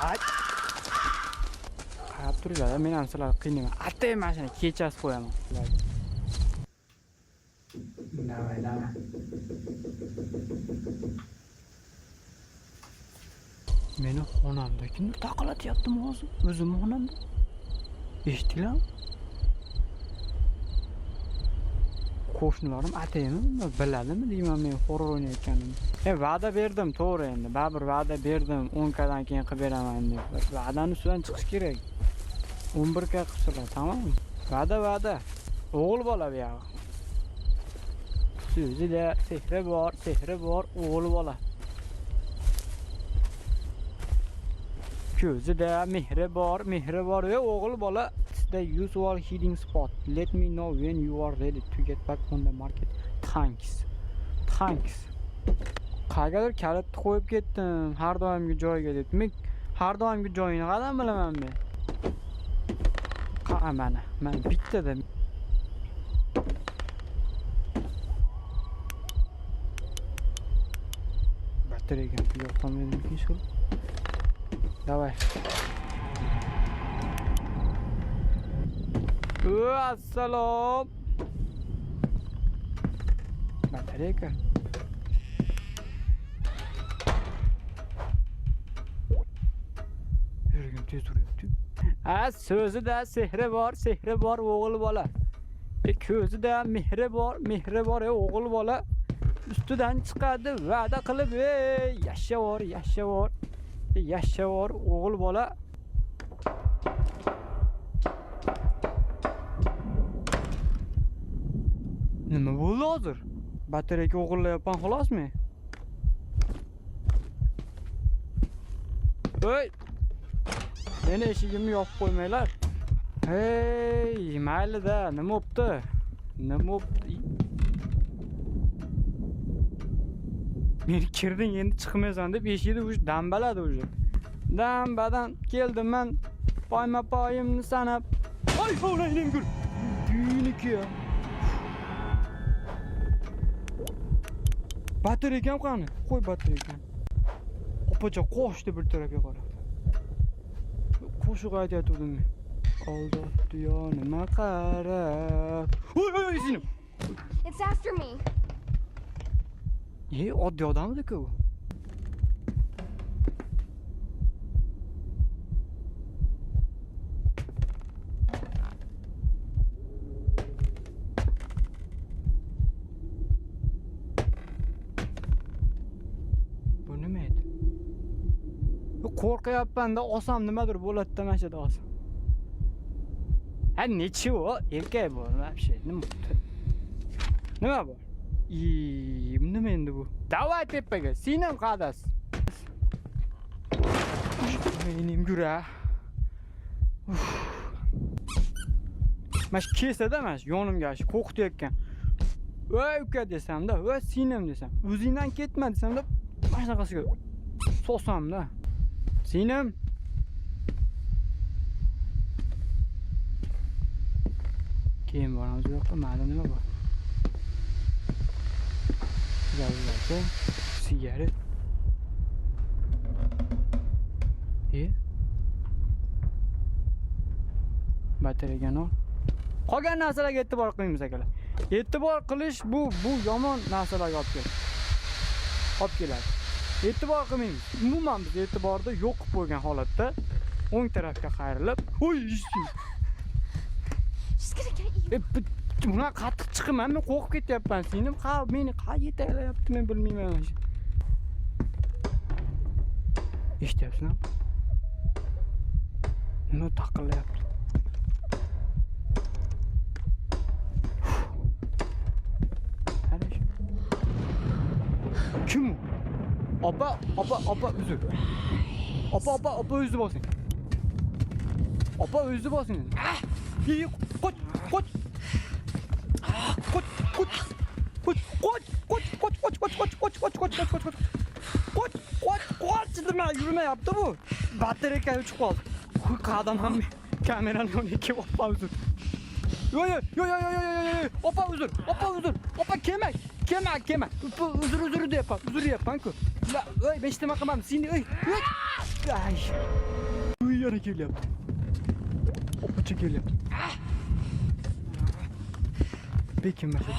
Ay. Qarab turinglar, men ham sizlarni qiynayman. Attay mashina kechasi qo'yaman. Davay. Meni xonamda kimdir taqalatyaptimi hozir? O'zim xonamda. Eshitdinglarmi? Qo'shnilarim ataymi, biladimi deyman men horror o'ynayotganimni. Va'da berdim, to'g'ri endi. Baribir va'da berdim, 10 kadan keyin qilib beraman deb. Va'daning ustidan chiqish kerak. 11 ka qilsalar, tamommi? Va'da. O'g'il bola bu yoq. So'zida sehri bor, o'g'il bola. Ko'zida mehri bor, va o'g'il bola. The usual hiding spot. Let me know when you are ready to get back on the market. Thanks. Qayergadir kalitni qo'yib ketdim, har doimgi joyiga deb. Men har doimgi joyini qadam bilaman men. Mana bittada. Batareya yo'qolmaydi shu. Davay. Assalom. Batareya. Yurgim tez turyapti. So'zida sehri bor, o'g'il bola. Ko'zida mehri bor, o'g'il bola. Ustidan chiqadi, va'da qilib, yashavor, o'g'il bola. Nima bo'ldi hozir? Batareya o'g'irlayapman xolosmi? Hey! Meni eshigimni yopib qo'ymanglar. Hey, mayli-da, nima bo'pti? Meni kirding, endi chiqmaysan deb eshikni uch dambaladi o'sha. Dambadan keldim men, poyma-poyimni sanab. Ay, o'layning gul. Buyiniki. Batareyam qani? Qo'y batareyam. Opacha qo'shdi bir tarafga qarab. Qo'shiq aytayotgandim men. Oldotdi yonima qarab. Oy, sinim. It's after me. Oddiy odammi-ku? Bu nima edi? Qo'rqayapman-da, osam nimadir bo'ladi-da mashada osam. Nechего? Erkak bor, вообще. Nima bor? Nima endi bu? Davay tepaga, sinam qadas. Mening yura. Mash kesada mash yonimga shu qo'rqitayotgan. Voy uka desam-da, voy sinam desam. O'zingdan ketma desam-da, mana shunaqasiga sosam-da. Sinam. Keyin boramiz yo'qmi? Ma'lum nima bor? Zavlatda sigaret. Batareyani ol. Qolgan narsalarga e'tibor qilmaymiz akalar. E'tibor qilish bu yomon narsalarga olib keladi. E'tibor qilmaymiz. Umuman biz e'tiborda yo'q bo'lgan holatda o'ng tarafga qayrilib, "Oy, buna qattiq chiqaman, men qo'rqib ketyapman. Senim meni qayerga yetaklayapti, men bilmayman. Eshityapsizmi? Nima taqillayapti? Kim? Opa, uzr. Opa, o'zni bosing. Opa, o'zni bosing. Qoch. Nima yurmayapti bu? Batareya o'chib qoldi. Qadam ham kamerani yoniga opa uzr. Yo. Opa uzr. Opa kelma. Uzr deyapman. Uzr deyapman-ku. Voy, men nima qilmadim. Seni, Ay. Uy yana kelyapti. Opacha kelyapti. Bekinmasa.